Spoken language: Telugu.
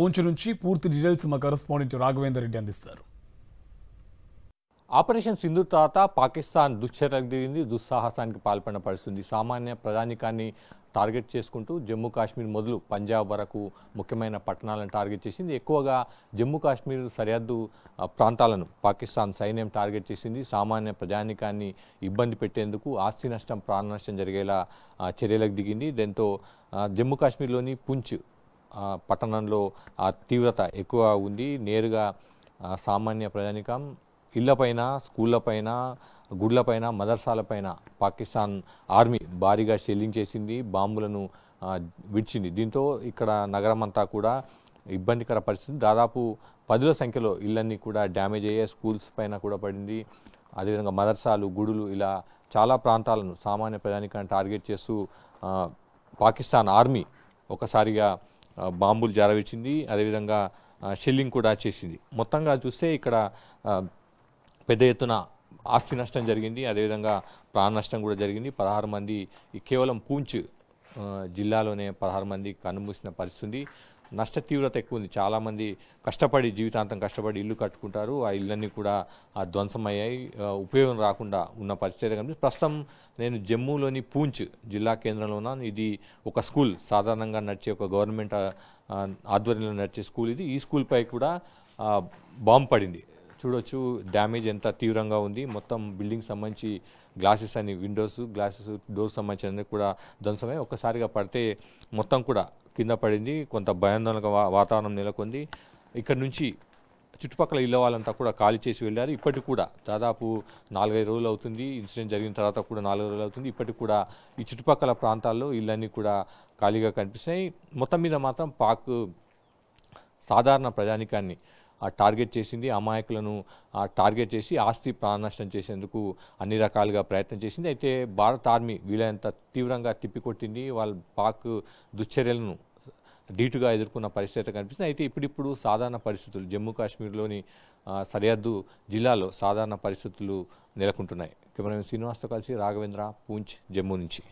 పూంచ్ నుంచి పూర్తి డీటెయిల్స్ మా కరెస్పాండెంట్ రాఘవేందర్ రెడ్డి అందిస్తారు. ఆపరేషన్ సింధూర్ తర్వాత పాకిస్తాన్ దుశ్చర్యలకు దిగింది, దుస్సాహసానికి పాల్పడిన పరిస్థితి. సామాన్య ప్రజానికాన్ని టార్గెట్ చేసుకుంటూ జమ్మూ కాశ్మీర్ మొదలు పంజాబ్ వరకు ముఖ్యమైన పట్టణాలను టార్గెట్ చేసింది. ఎక్కువగా జమ్మూ కాశ్మీర్ సరిహద్దు ప్రాంతాలను పాకిస్తాన్ సైన్యం టార్గెట్ చేసింది. సామాన్య ప్రజానికాన్ని ఇబ్బంది పెట్టేందుకు ఆస్తి నష్టం, ప్రాణ నష్టం జరిగేలా చర్యలకు దిగింది. దీంతో జమ్మూ కాశ్మీర్లోని పూంచ్ పట్టణంలో ఆ తీవ్రత ఎక్కువ ఉంది. నేరుగా సామాన్య ప్రజానికం ఇళ్లపైన, స్కూళ్లపైన, గుడ్లపైన, మదర్సాలపైన పాకిస్తాన్ ఆర్మీ భారీగా షెల్లింగ్ చేసింది, బాంబులను విడిచింది. దీంతో ఇక్కడ నగరం అంతా కూడా ఇబ్బందికర పరిస్థితి. దాదాపు 10ల సంఖ్యలో ఇళ్ళన్నీ కూడా డ్యామేజ్ అయ్యాయి. స్కూల్స్ పైన కూడా పడింది. అదేవిధంగా మదర్సాలు, గుడులు, ఇలా చాలా ప్రాంతాలను సామాన్య ప్రజానికాన్ని టార్గెట్ చేస్తూ పాకిస్తాన్ ఆర్మీ ఒకసారిగా బాంబులు జారవిచ్చింది. అదేవిధంగా షెల్లింగ్ కూడా చేసింది. మొత్తంగా చూస్తే ఇక్కడ పెద్ద ఎత్తున ఆస్తి నష్టం జరిగింది. అదేవిధంగా ప్రాణ నష్టం కూడా జరిగింది. 16 మంది కేవలం పూంచ్ జిల్లాలోనే 16 మంది కన్నుమూసిన పరిస్థితి. నష్ట తీవ్రత ఎక్కువ ఉంది. చాలామంది కష్టపడి, జీవితాంతం కష్టపడి ఇల్లు కట్టుకుంటారు. ఆ ఇళ్ళన్నీ కూడా ధ్వంసమయ్యాయి, ఉపయోగం రాకుండా ఉన్న పరిస్థితి కనిపిస్తుంది. ప్రస్తుతం నేను జమ్మూలోని పూంచ్ జిల్లా కేంద్రంలో ఉన్నాను. ఇది ఒక స్కూల్, సాధారణంగా నడిచే ఒక గవర్నమెంట్ ఆధ్వర్యంలో నడిచే స్కూల్ ఇది. ఈ స్కూల్పై కూడా బాంబు పడింది. చూడొచ్చు డ్యామేజ్ ఎంత తీవ్రంగా ఉంది. మొత్తం బిల్డింగ్ సంబంధించి గ్లాసెస్ అని, విండోస్, గ్లాసెస్, డోర్స్ సంబంధించినవి కూడా ధ్వంసమై ఒక్కసారిగా పడితే మొత్తం కూడా కింద పడింది. కొంత భయాందోళన వాతావరణం నెలకొంది. ఇక్కడ నుంచి చుట్టుపక్కల ఇళ్ళ వాళ్ళంతా కూడా ఖాళీ చేసి వెళ్ళారు. ఇప్పటికి కూడా దాదాపు 4-5 రోజులు అవుతుంది. ఇన్సిడెంట్ జరిగిన తర్వాత కూడా 4 రోజులు అవుతుంది. ఇప్పటికి కూడా ఈ చుట్టుపక్కల ప్రాంతాల్లో ఇళ్ళన్నీ కూడా ఖాళీగా కనిపిస్తున్నాయి. మొత్తం మీద మాత్రం పాక్ సాధారణ ప్రజానికాన్ని టార్గెట్ చేసింది. అమాయకులను టార్గెట్ చేసి ఆస్తి ప్రాణ నష్టం చేసేందుకు అన్ని రకాలుగా ప్రయత్నం చేసింది. అయితే భారత ఆర్మీ వీలైనంత తీవ్రంగా తిప్పికొట్టింది. వాళ్ళ పాక్ దుశ్చర్యలను ధీటుగా ఎదుర్కొన్న పరిస్థితి కనిపిస్తుంది. అయితే ఇప్పుడిప్పుడు సాధారణ పరిస్థితులు జమ్మూ కాశ్మీర్లోని సరిహద్దు జిల్లాలో సాధారణ పరిస్థితులు నెలకొంటున్నాయి. కెమెరామెన్ శ్రీనివాస్తో కలిసి రాఘవేంద్ర, పూంచ్, జమ్మూ నుంచి.